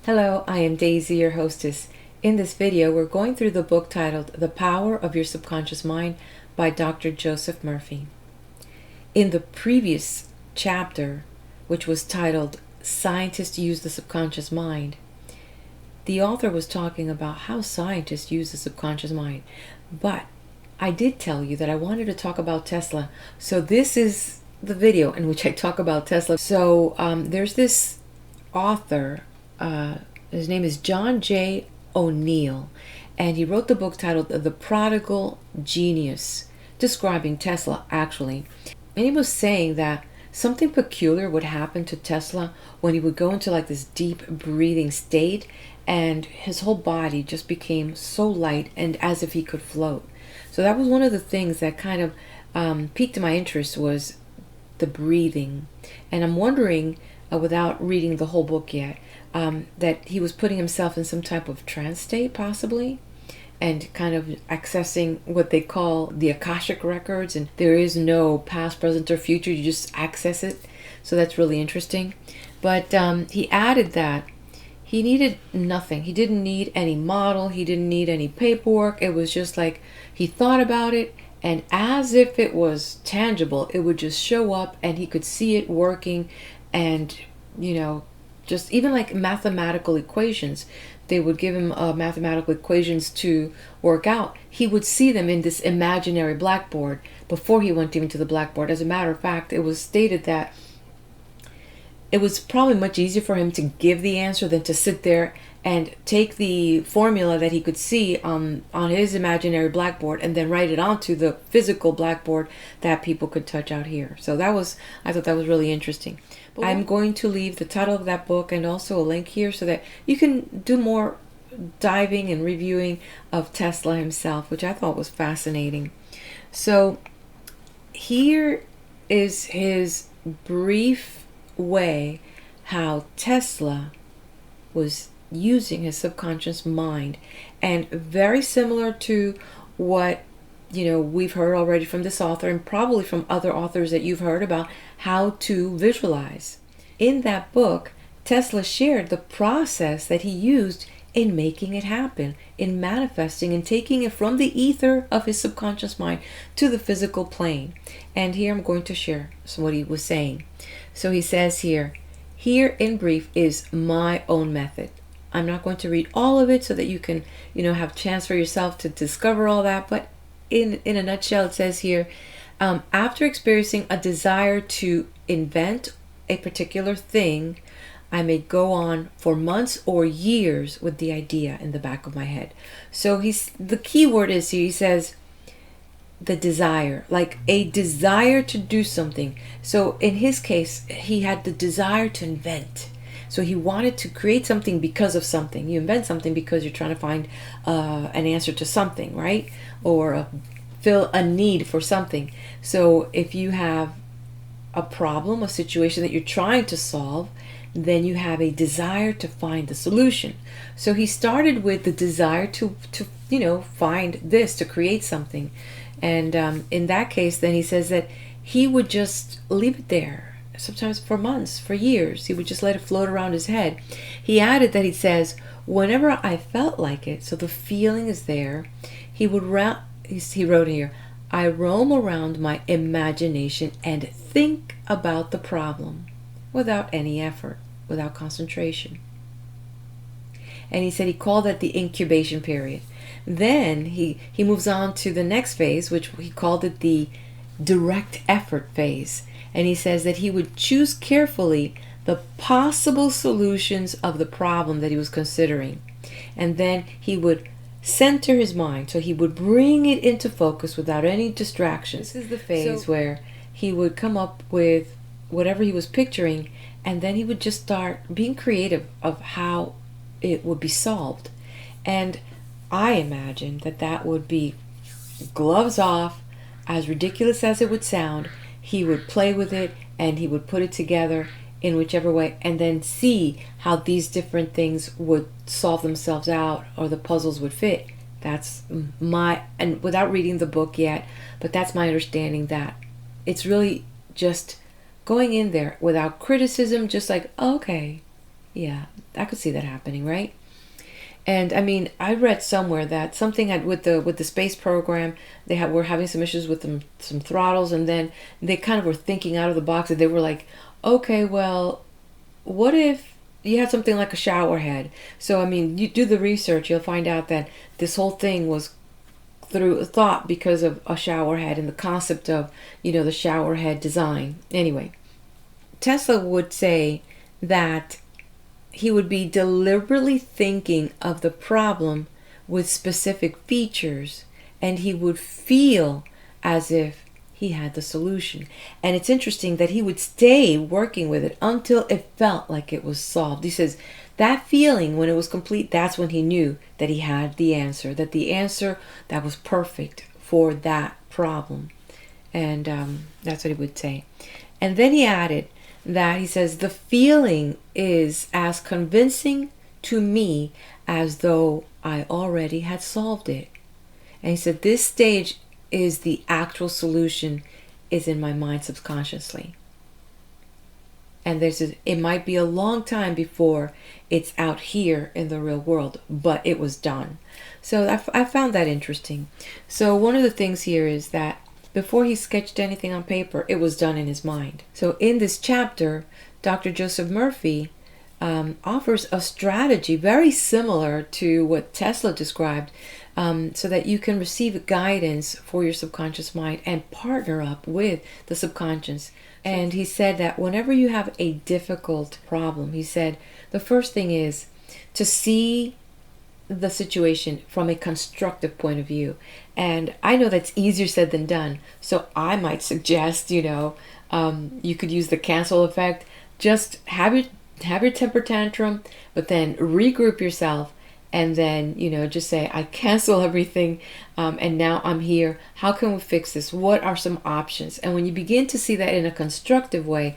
Hello, I am Daisy, your hostess. In this video, we're going through the book titled The Power of Your Subconscious Mind by Dr. Joseph Murphy. In the previous chapter, which was titled Scientists Use the Subconscious Mind, the author was talking about how scientists use the subconscious mind. But I did tell you that I wanted to talk about Tesla. So this is the video in which I talk about Tesla. So there's this author, his name is John J. O'Neill, and he wrote the book titled The Prodigal Genius, describing Tesla actually. And he was saying that something peculiar would happen to Tesla when he would go into like this deep breathing state, and his whole body just became so light and as if he could float. So that was one of the things that kind of piqued my interest, was the breathing. And I'm wondering, without reading the whole book yet, that he was putting himself in some type of trance state possibly, and kind of accessing what they call the Akashic records, and there is no past, present, or future, you just access it. So that's really interesting. But he added that he needed nothing. He didn't need any model, he didn't need any paperwork. It was just like he thought about it, and as if it was tangible, it would just show up and he could see it working. And just even like mathematical equations, they would give him mathematical equations to work out. He would see them in this imaginary blackboard before he went even to the blackboard. As a matter of fact, it was stated that it was probably much easier for him to give the answer than to sit there and take the formula that he could see on his imaginary blackboard and then write it onto the physical blackboard that people could touch out here. So I thought that was really interesting. I'm going to leave the title of that book and also a link here so that you can do more diving and reviewing of Tesla himself, which I thought was fascinating. So here is his brief way how Tesla was using his subconscious mind, and very similar to what we've heard already from this author, and probably from other authors that you've heard about how to visualize. In that book, Tesla shared the process that he used in making it happen, in manifesting and taking it from the ether of his subconscious mind to the physical plane. And here I'm going to share what he was saying. So he says here in brief is my own method. I'm not going to read all of it so that you can have a chance for yourself to discover all that, but in a nutshell, it says here, after experiencing a desire to invent a particular thing, I may go on for months or years with the idea in the back of my head. So the key word is here, he says the desire, like a desire to do something. So in his case, he had the desire to invent. So he wanted to create something because of something. You invent something because you're trying to find an answer to something, right? Or fill a need for something. So if you have a problem, a situation that you're trying to solve, then you have a desire to find the solution. So he started with the desire to find this, to create something. And in that case, then he says that he would just leave it there, sometimes for months, for years. He would just let it float around his head. He added that he says, whenever I felt like it, so the feeling is there, he wrote here, I roam around my imagination and think about the problem without any effort, without concentration. And he said he called that the incubation period. Then he moves on to the next phase, which he called it the direct effort phase. And he says that he would choose carefully the possible solutions of the problem that he was considering. And then he would center his mind. So he would bring it into focus without any distractions. This is the phase where he would come up with whatever he was picturing, and then he would just start being creative of how it would be solved. And I imagine that would be gloves off, as ridiculous as it would sound. He would play with it and he would put it together in whichever way, and then see how these different things would solve themselves out, or the puzzles would fit. That's and without reading the book yet, but that's my understanding, that it's really just going in there without criticism, just like, okay, yeah, I could see that happening, right? And I mean, I read somewhere that something had with the space program, were having some issues with some throttles, and then they kind of were thinking out of the box, and they were like, okay, well, what if you had something like a shower head? So I mean, you do the research, you'll find out that this whole thing was through thought because of a shower head and the concept of, the shower head design. Anyway, Tesla would say that he would be deliberately thinking of the problem with specific features, and he would feel as if he had the solution. And it's interesting that he would stay working with it until it felt like it was solved. He says that feeling, when it was complete, that's when he knew that he had the answer, that the answer that was perfect for that problem. And that's what he would say. And then he added that he says, the feeling is as convincing to me as though I already had solved it. And he said, this stage is the actual solution is in my mind subconsciously. And it might be a long time before it's out here in the real world, but it was done. So I found that interesting. So one of the things here is that before he sketched anything on paper, it was done in his mind. So in this chapter, Dr. Joseph Murphy offers a strategy very similar to what Tesla described, so that you can receive guidance for your subconscious mind and partner up with the subconscious. And he said that whenever you have a difficult problem, he said the first thing is to see the situation from a constructive point of view. And I know that's easier said than done. So I might suggest, you could use the cancel effect. Just have your temper tantrum, but then regroup yourself, and then, just say, I cancel everything, and now I'm here. How can we fix this? What are some options? And when you begin to see that in a constructive way,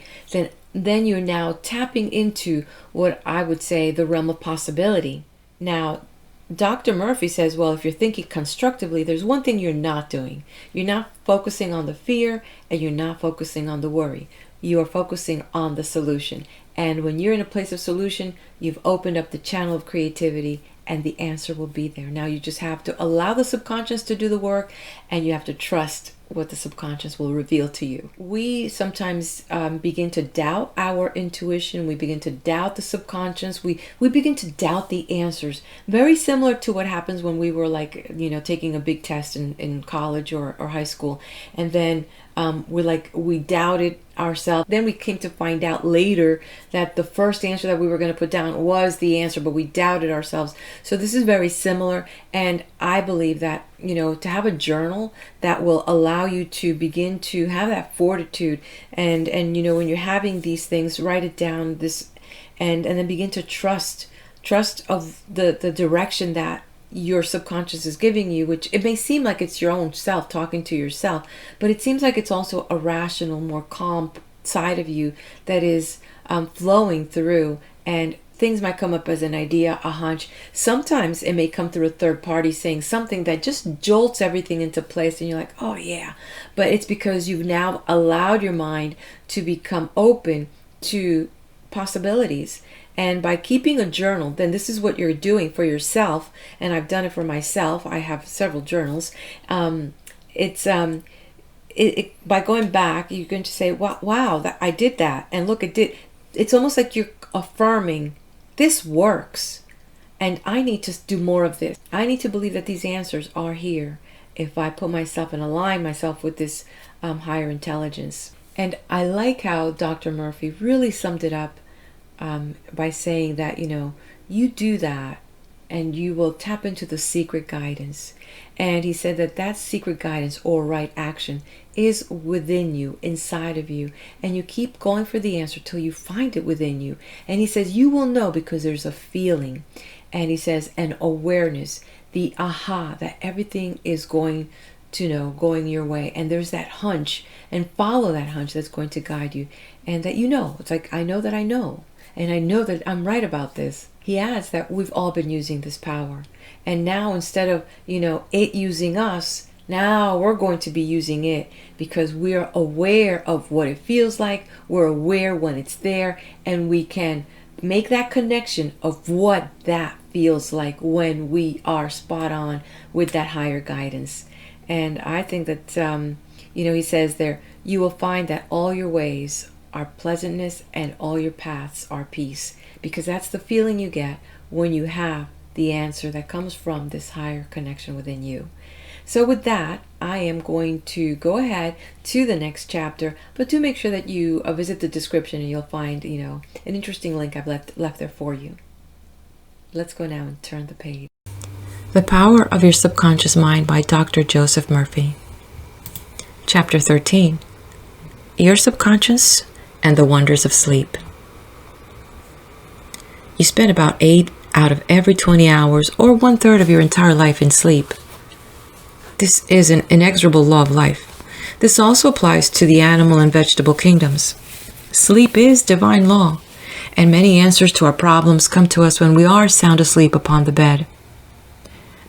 then you're now tapping into what I would say the realm of possibility. Now, Dr. Murphy says, well, if you're thinking constructively, there's one thing you're not doing. You're not focusing on the fear, and you're not focusing on the worry. You are focusing on the solution. And when you're in a place of solution, you've opened up the channel of creativity, and the answer will be there. Now you just have to allow the subconscious to do the work, and you have to trust what the subconscious will reveal to you. We sometimes begin to doubt our intuition. We begin to doubt the subconscious. We begin to doubt the answers. Very similar to what happens when we were taking a big test in college or high school. And then we doubted ourselves. Then we came to find out later that the first answer that we were going to put down was the answer, but we doubted ourselves. So this is very similar. And I believe that, to have a journal that will allow you to begin to have that fortitude, and when you're having these things, write it down, and then begin to trust of the direction that your subconscious is giving you, which it may seem like it's your own self talking to yourself, but it seems like it's also a rational, more calm side of you that is flowing through, and things might come up as an idea, a hunch. Sometimes it may come through a third party saying something that just jolts everything into place, and you're like, oh yeah, but it's because you've now allowed your mind to become open to possibilities. And by keeping a journal, then this is what you're doing for yourself. And I've done it for myself. I have several journals. By going back, you're going to say, wow, that I did that. And look, it did. It's almost like you're affirming, this works. And I need to do more of this. I need to believe that these answers are here if I put myself and align myself with this higher intelligence. And I like how Dr. Murphy really summed it up by saying that, you do that and you will tap into the secret guidance. And he said that secret guidance or right action is within you, inside of you. And you keep going for the answer till you find it within you. And he says you will know because there's a feeling. And he says an awareness, the aha, that everything is going going your way. And there's that hunch, and follow that hunch that's going to guide you. And that it's like, I know that I know. And I know that I'm right about this. He adds that we've all been using this power. And now instead of, it using us, now we're going to be using it because we're aware of what it feels like. We're aware when it's there, and we can make that connection of what that feels like when we are spot on with that higher guidance. And I think that, he says there, you will find that all your ways are pleasantness and all your paths are peace. Because that's the feeling you get when you have the answer that comes from this higher connection within you. So with that, I am going to go ahead to the next chapter, but do make sure that you visit the description and you'll find, an interesting link I've left there for you. Let's go now and turn the page. The Power of Your Subconscious Mind by Dr. Joseph Murphy. Chapter 13. Your Subconscious and the Wonders of Sleep. You spend about 8 out of every 20 hours or 1/3 of your entire life in sleep. This is an inexorable law of life. This also applies to the animal and vegetable kingdoms. Sleep is divine law, and many answers to our problems come to us when we are sound asleep upon the bed.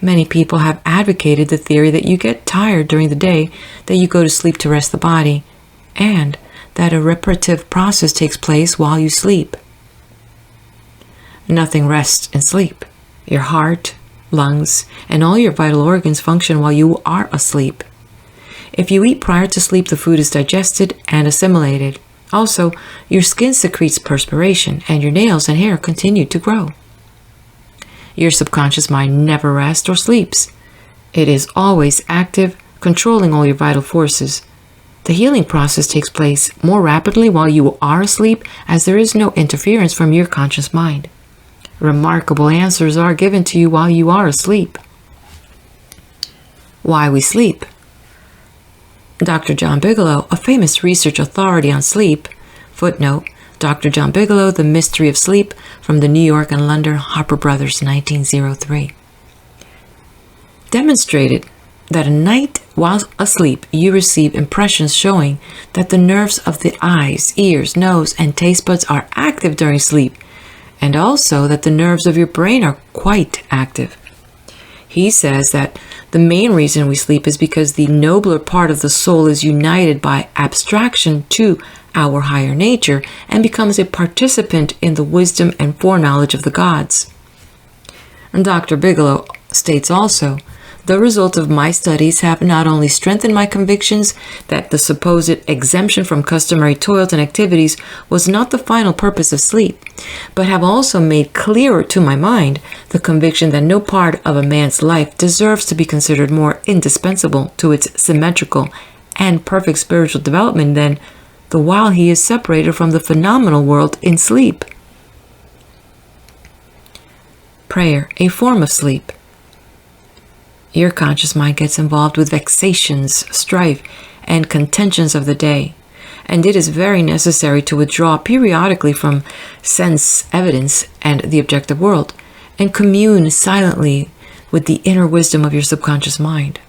Many people have advocated the theory that you get tired during the day, that you go to sleep to rest the body, and that a reparative process takes place while you sleep. Nothing rests in sleep. Your heart, lungs, and all your vital organs function while you are asleep. If you eat prior to sleep, the food is digested and assimilated. Also, your skin secretes perspiration, and your nails and hair continue to grow. Your subconscious mind never rests or sleeps. It is always active, controlling all your vital forces. The healing process takes place more rapidly while you are asleep, as there is no interference from your conscious mind. Remarkable answers are given to you while you are asleep. Why we sleep. Dr. John Bigelow, a famous research authority on sleep, footnote, Dr. John Bigelow, The Mystery of Sleep, from the New York and London Harper Brothers, 1903, demonstrated that at night while asleep you receive impressions showing that the nerves of the eyes, ears, nose, and taste buds are active during sleep, and also that the nerves of your brain are quite active. He says that the main reason we sleep is because the nobler part of the soul is united by abstraction to our higher nature and becomes a participant in the wisdom and foreknowledge of the gods. And Dr. Bigelow states also, the result of my studies have not only strengthened my convictions that the supposed exemption from customary toils and activities was not the final purpose of sleep, but have also made clearer to my mind the conviction that no part of a man's life deserves to be considered more indispensable to its symmetrical and perfect spiritual development than the while he is separated from the phenomenal world in sleep. Prayer, a form of sleep. Your conscious mind gets involved with vexations, strife, and contentions of the day, and it is very necessary to withdraw periodically from sense evidence and the objective world, and commune silently with the inner wisdom of your subconscious mind.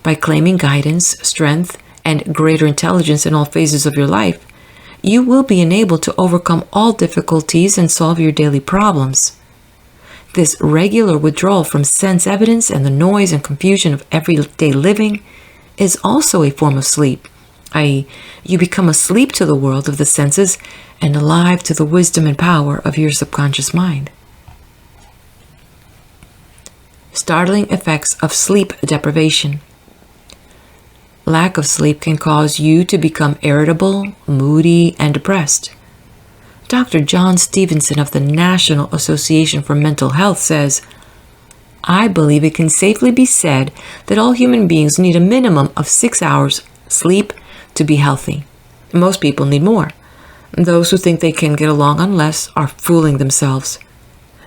By claiming guidance, strength, and greater intelligence in all phases of your life, you will be enabled to overcome all difficulties and solve your daily problems. This regular withdrawal from sense evidence and the noise and confusion of everyday living is also a form of sleep, i.e., you become asleep to the world of the senses and alive to the wisdom and power of your subconscious mind. Startling effects of sleep deprivation. Lack of sleep can cause you to become irritable, moody, and depressed. Dr. John Stevenson of the National Association for Mental Health says, I believe it can safely be said that all human beings need a minimum of 6 hours sleep to be healthy. Most people need more. Those who think they can get along on less are fooling themselves.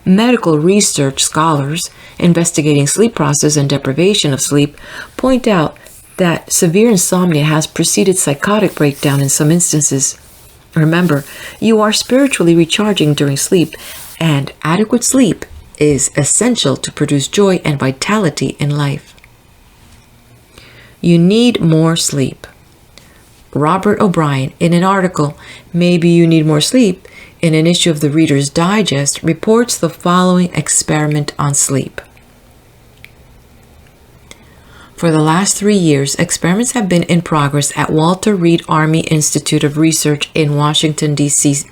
Medical research scholars investigating sleep process and deprivation of sleep point out that severe insomnia has preceded psychotic breakdown in some instances. Remember, you are spiritually recharging during sleep, and adequate sleep is essential to produce joy and vitality in life. You need more sleep. Robert O'Brien, in an article, Maybe You Need More Sleep, in an issue of the Reader's Digest, reports the following experiment on sleep. For the last 3 years, experiments have been in progress at Walter Reed Army Institute of Research in Washington, D.C.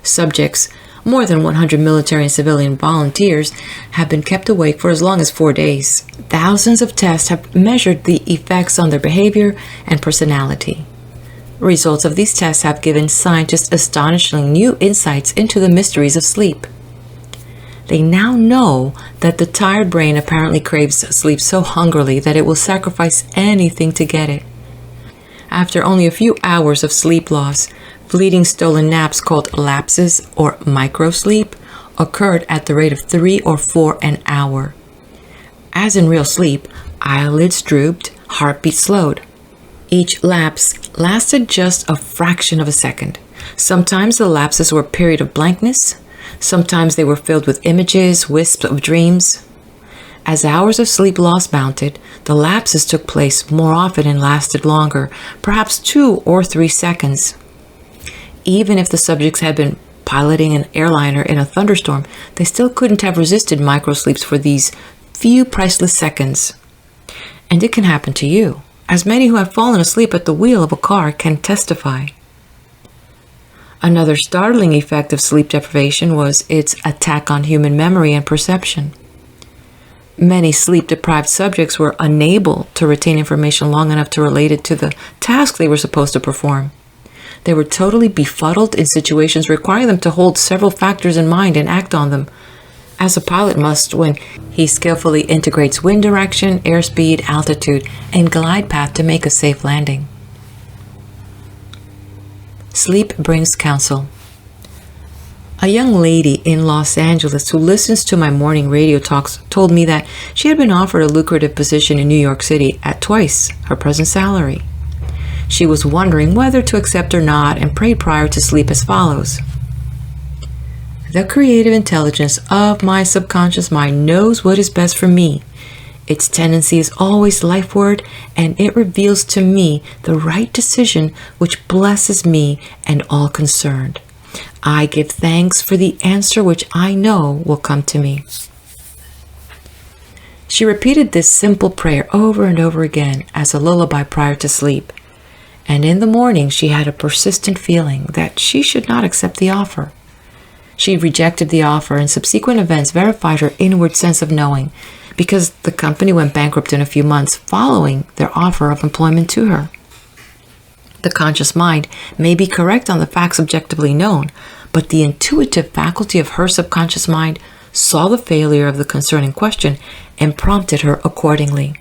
Subjects, more than 100 military and civilian volunteers, have been kept awake for as long as 4 days. Thousands of tests have measured the effects on their behavior and personality. Results of these tests have given scientists astonishingly new insights into the mysteries of sleep. They now know that the tired brain apparently craves sleep so hungrily that it will sacrifice anything to get it. After only a few hours of sleep loss, fleeting stolen naps called lapses or microsleep occurred at the rate of 3 or 4 an hour. As in real sleep, eyelids drooped, heartbeat slowed. Each lapse lasted just a fraction of a second. Sometimes the lapses were a period of blankness. Sometimes they were filled with images, wisps of dreams. As hours of sleep loss mounted, the lapses took place more often and lasted longer, perhaps 2 or 3 seconds. Even if the subjects had been piloting an airliner in a thunderstorm, they still couldn't have resisted microsleeps for these few priceless seconds. And it can happen to you, as many who have fallen asleep at the wheel of a car can testify. Another startling effect of sleep deprivation was its attack on human memory and perception. Many sleep-deprived subjects were unable to retain information long enough to relate it to the task they were supposed to perform. They were totally befuddled in situations requiring them to hold several factors in mind and act on them, as a pilot must when he skillfully integrates wind direction, airspeed, altitude, and glide path to make a safe landing. Sleep brings counsel. A young lady in Los Angeles who listens to my morning radio talks told me that she had been offered a lucrative position in New York City at twice her present salary. She was wondering whether to accept or not and prayed prior to sleep as follows. The creative intelligence of my subconscious mind knows what is best for me. Its tendency is always lifeward, and it reveals to me the right decision which blesses me and all concerned. I give thanks for the answer which I know will come to me. She repeated this simple prayer over and over again as a lullaby prior to sleep, and in the morning she had a persistent feeling that she should not accept the offer. She rejected the offer, and subsequent events verified her inward sense of knowing, because the company went bankrupt in a few months following their offer of employment to her. The conscious mind may be correct on the facts objectively known, but the intuitive faculty of her subconscious mind saw the failure of the concern in question and prompted her accordingly.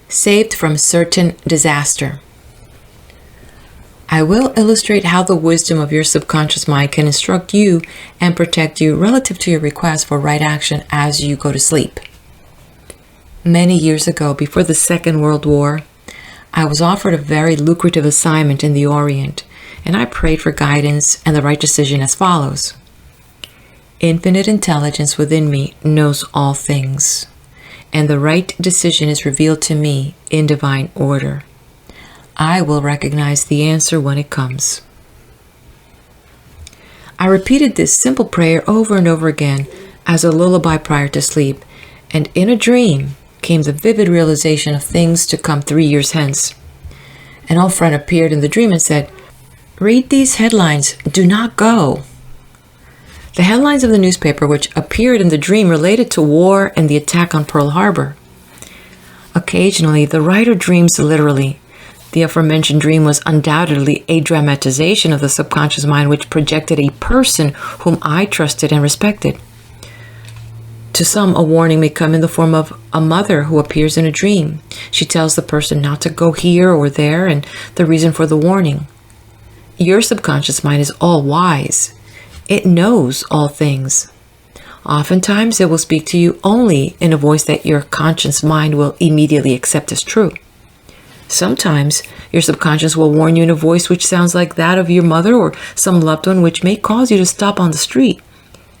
Saved from certain disaster. I will illustrate how the wisdom of your subconscious mind can instruct you and protect you relative to your request for right action as you go to sleep. Many years ago, before the Second World War, I was offered a very lucrative assignment in the Orient, and I prayed for guidance and the right decision as follows. Infinite intelligence within me knows all things, and the right decision is revealed to me in divine order. I will recognize the answer when it comes. I repeated this simple prayer over and over again as a lullaby prior to sleep, and in a dream came the vivid realization of things to come 3 years hence. An old friend appeared in the dream and said, "Read these headlines. Do not go." The headlines of the newspaper which appeared in the dream related to war and the attack on Pearl Harbor. Occasionally, the writer dreams literally. The aforementioned dream was undoubtedly a dramatization of the subconscious mind which projected a person whom I trusted and respected. To some, a warning may come in the form of a mother who appears in a dream. She tells the person not to go here or there and the reason for the warning. Your subconscious mind is all-wise. It knows all things. Oftentimes, it will speak to you only in a voice that your conscious mind will immediately accept as true. Sometimes, your subconscious will warn you in a voice which sounds like that of your mother or some loved one, which may cause you to stop on the street.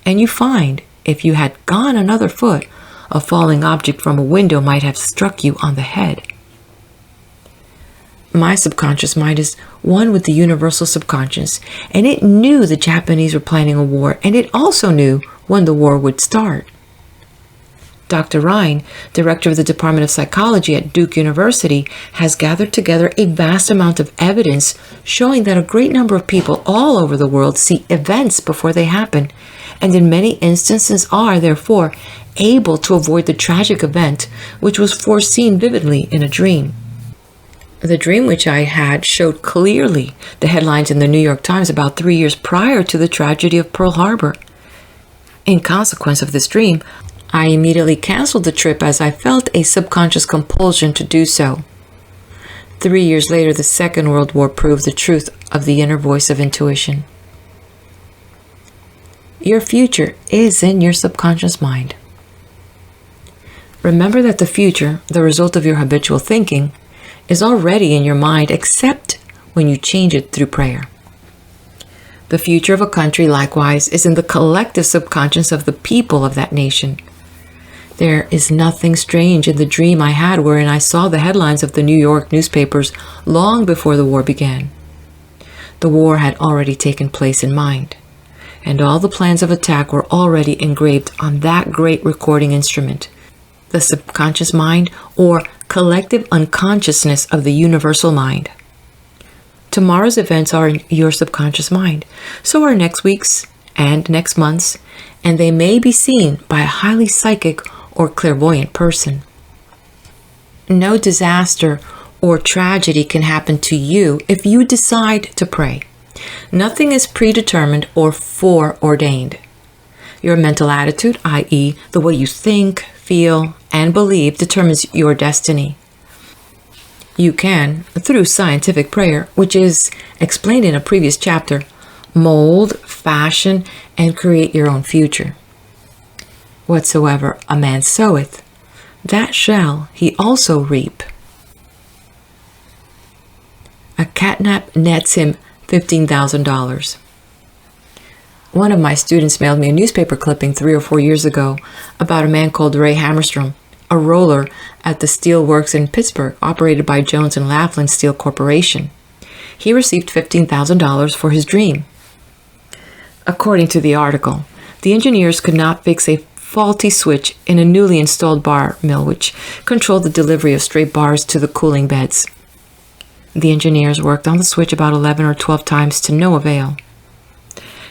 And you find, if you had gone another foot, a falling object from a window might have struck you on the head. My subconscious mind is one with the universal subconscious, and it knew the Japanese were planning a war, and it also knew when the war would start. Dr. Ryan, director of the Department of Psychology at Duke University, has gathered together a vast amount of evidence showing that a great number of people all over the world see events before they happen, and in many instances are, therefore, able to avoid the tragic event which was foreseen vividly in a dream. The dream which I had showed clearly the headlines in the New York Times about 3 years prior to the tragedy of Pearl Harbor. In consequence of this dream, I immediately canceled the trip as I felt a subconscious compulsion to do so. 3 years later, the Second World War proved the truth of the inner voice of intuition. Your future is in your subconscious mind. Remember that the future, the result of your habitual thinking, is already in your mind except when you change it through prayer. The future of a country, likewise, is in the collective subconscious of the people of that nation. There is nothing strange in the dream I had wherein I saw the headlines of the New York newspapers long before the war began. The war had already taken place in mind, and all the plans of attack were already engraved on that great recording instrument, the subconscious mind, or collective unconsciousness of the universal mind. Tomorrow's events are in your subconscious mind. So are next week's and next month's, and they may be seen by a highly psychic or clairvoyant person. No disaster or tragedy can happen to you if you decide to pray. Nothing is predetermined or foreordained. Your mental attitude, i.e., the way you think, feel, and believe, determines your destiny. You can, through scientific prayer, which is explained in a previous chapter, mold, fashion, and create your own future. Whatsoever a man soweth, that shall he also reap. A catnap nets him $15,000. One of my students mailed me a newspaper clipping 3 or 4 years ago about a man called Ray Hammerstrom, a roller at the steel works in Pittsburgh, operated by Jones and Laughlin Steel Corporation. He received $15,000 for his dream. According to the article, the engineers could not fix a faulty switch in a newly installed bar mill which controlled the delivery of straight bars to the cooling beds. The engineers worked on the switch about 11 or 12 times to no avail.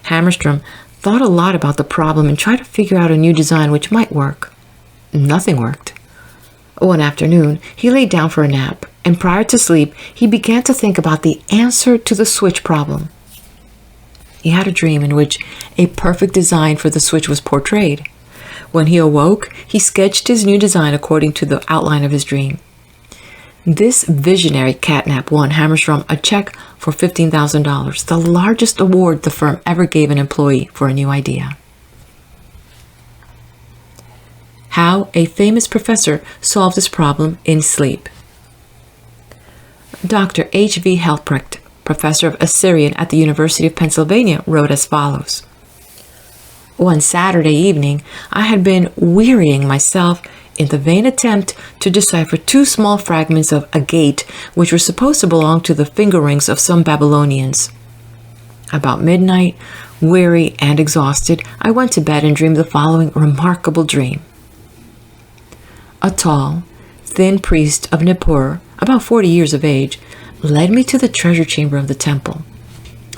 Hammerstrom thought a lot about the problem and tried to figure out a new design which might work. Nothing worked. One afternoon, he lay down for a nap, and prior to sleep, he began to think about the answer to the switch problem. He had a dream in which a perfect design for the switch was portrayed. When he awoke, he sketched his new design according to the outline of his dream. This visionary catnap won Hammerstrom a check for $15,000, the largest award the firm ever gave an employee for a new idea. How a famous professor solved this problem in sleep. Dr. H.V. Helprecht, professor of Assyrian at the University of Pennsylvania, wrote as follows. One Saturday evening, I had been wearying myself in the vain attempt to decipher 2 small fragments of agate which were supposed to belong to the finger rings of some Babylonians. About midnight, weary and exhausted, I went to bed and dreamed the following remarkable dream. A tall, thin priest of Nippur, about 40 years of age, led me to the treasure chamber of the temple,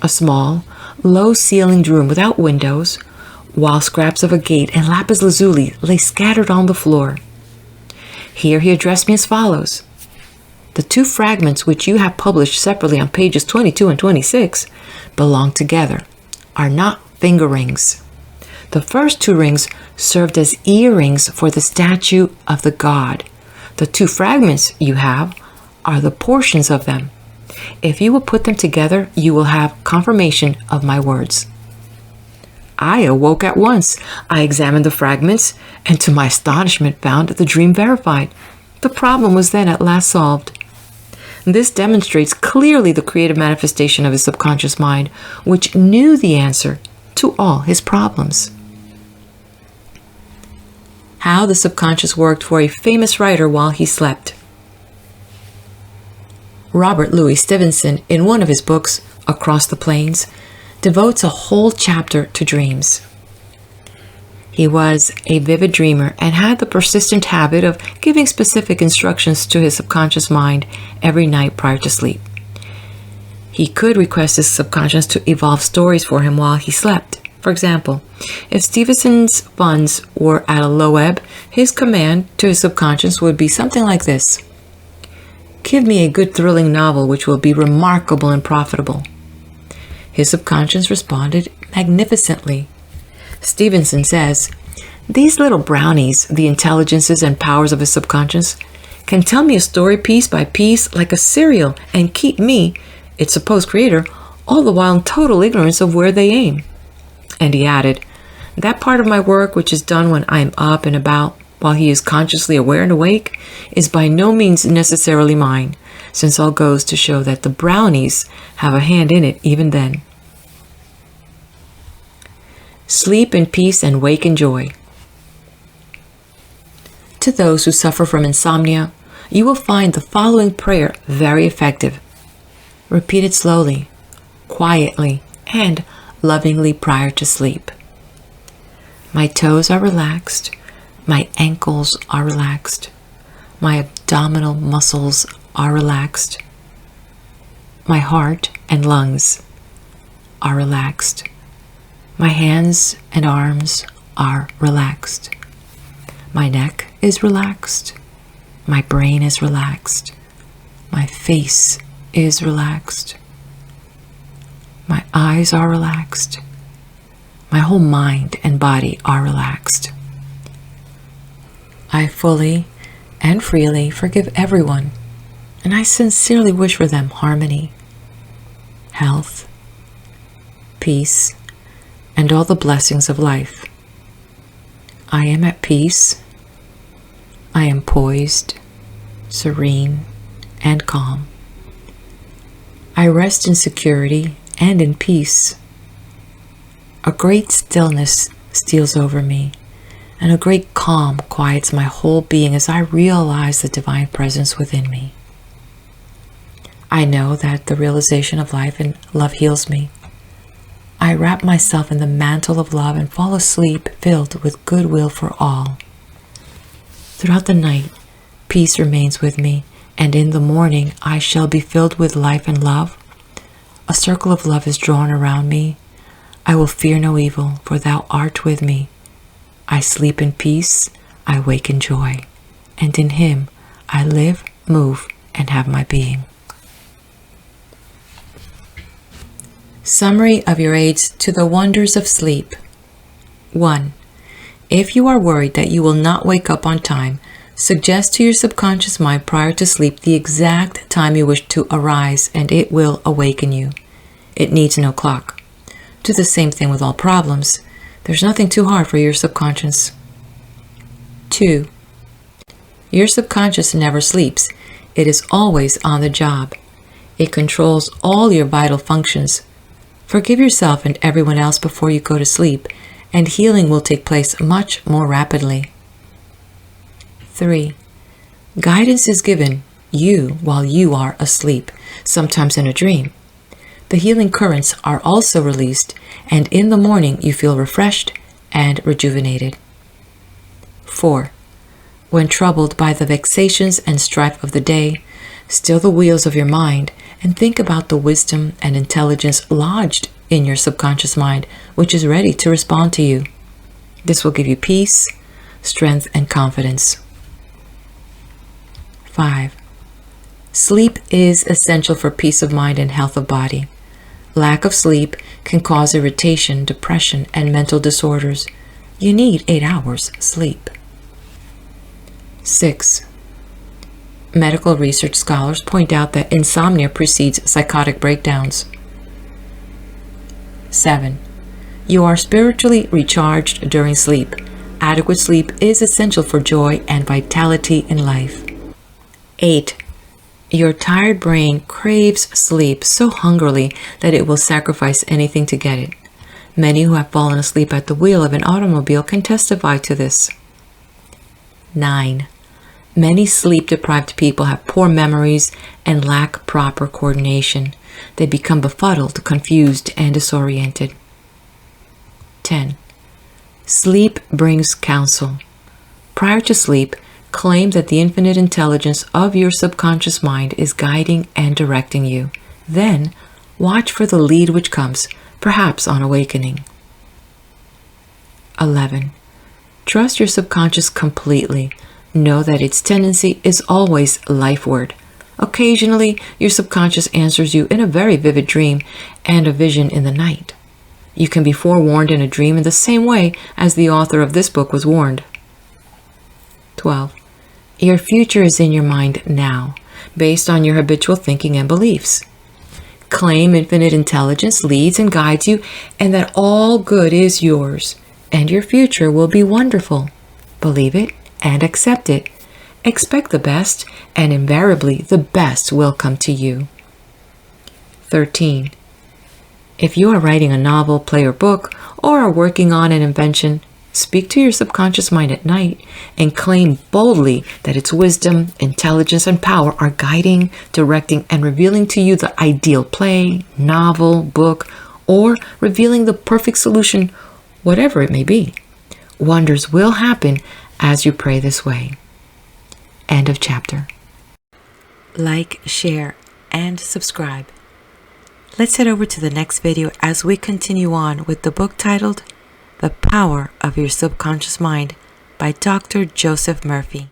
a small, low-ceilinged room without windows, while scraps of agate and lapis lazuli lay scattered on the floor. Here he addressed me as follows. The 2 fragments which you have published separately on pages 22 and 26 belong together, are not finger rings. The first 2 rings served as earrings for the statue of the god. The 2 fragments you have are the portions of them. If you will put them together, you will have confirmation of my words. I awoke at once. I examined the fragments, and to my astonishment found the dream verified. The problem was then at last solved. This demonstrates clearly the creative manifestation of his subconscious mind, which knew the answer to all his problems. How the subconscious worked for a famous writer while he slept. Robert Louis Stevenson, in one of his books, Across the Plains, devotes a whole chapter to dreams. He was a vivid dreamer and had the persistent habit of giving specific instructions to his subconscious mind every night prior to sleep. He could request his subconscious to evolve stories for him while he slept. For example, if Stevenson's funds were at a low ebb, his command to his subconscious would be something like this: "Give me a good thrilling novel which will be remarkable and profitable." His subconscious responded magnificently. Stevenson says, "These little brownies, the intelligences and powers of his subconscious, can tell me a story piece by piece like a serial and keep me, its supposed creator, all the while in total ignorance of where they aim." And he added, "That part of my work which is done when I am up and about, while he is consciously aware and awake, is by no means necessarily mine, since all goes to show that the brownies have a hand in it even then." Sleep in peace and wake in joy. To those who suffer from insomnia, you will find the following prayer very effective. Repeat it slowly, quietly, and lovingly prior to sleep. My toes are relaxed. My ankles are relaxed. My abdominal muscles are relaxed. My heart and lungs are relaxed. My hands and arms are relaxed. My neck is relaxed. My brain is relaxed. My face is relaxed. My eyes are relaxed. My whole mind and body are relaxed. I fully and freely forgive everyone, and I sincerely wish for them harmony, health, peace, and all the blessings of life. I am at peace. I am poised, serene, and calm. I rest in security and in peace. A great stillness steals over me, and a great calm quiets my whole being as I realize the divine presence within me. I know that the realization of life and love heals me. I wrap myself in the mantle of love and fall asleep filled with goodwill for all. Throughout the night, peace remains with me, and in the morning I shall be filled with life and love. A circle of love is drawn around me. I will fear no evil, for thou art with me. I sleep in peace, I wake in joy, and in him I live, move, and have my being. Summary of your aids to the wonders of sleep. 1. If you are worried that you will not wake up on time, suggest to your subconscious mind prior to sleep the exact time you wish to arise, and it will awaken you. It needs no clock. Do the same thing with all problems. There's nothing too hard for your subconscious. 2. Your subconscious never sleeps. It is always on the job. It controls all your vital functions. Forgive yourself and everyone else before you go to sleep, and healing will take place much more rapidly. 3. Guidance is given you while you are asleep, sometimes in a dream. The healing currents are also released, and in the morning you feel refreshed and rejuvenated. 4. When troubled by the vexations and strife of the day, still the wheels of your mind and think about the wisdom and intelligence lodged in your subconscious mind, which is ready to respond to you. This will give you peace, strength, and confidence. 5. Sleep is essential for peace of mind and health of body. Lack of sleep can cause irritation, depression, and mental disorders. You need 8 hours sleep. 6. Medical research scholars point out that insomnia precedes psychotic breakdowns. 7. You are spiritually recharged during sleep. Adequate sleep is essential for joy and vitality in life. 8. Your tired brain craves sleep so hungrily that it will sacrifice anything to get it. Many who have fallen asleep at the wheel of an automobile can testify to this. 9. Many sleep-deprived people have poor memories and lack proper coordination. They become befuddled, confused, and disoriented. 10. Sleep brings counsel. Prior to sleep, claim that the infinite intelligence of your subconscious mind is guiding and directing you. Then, watch for the lead which comes, perhaps on awakening. 11. Trust your subconscious completely. Know that its tendency is always lifeward. Occasionally, your subconscious answers you in a very vivid dream and a vision in the night. You can be forewarned in a dream in the same way as the author of this book was warned. 12. Your future is in your mind now, based on your habitual thinking and beliefs. Claim infinite intelligence leads and guides you, and that all good is yours, and your future will be wonderful. Believe it and accept it. Expect the best, and invariably the best will come to you. 13. If you are writing a novel, play, or book, or are working on an invention, speak to your subconscious mind at night and claim boldly that its wisdom, intelligence, and power are guiding, directing, and revealing to you the ideal play, novel, book, or revealing the perfect solution, whatever it may be. Wonders will happen as you pray this way. End of chapter. Like, share, and subscribe. Let's head over to the next video as we continue on with the book titled The Power of Your Subconscious Mind by Dr. Joseph Murphy.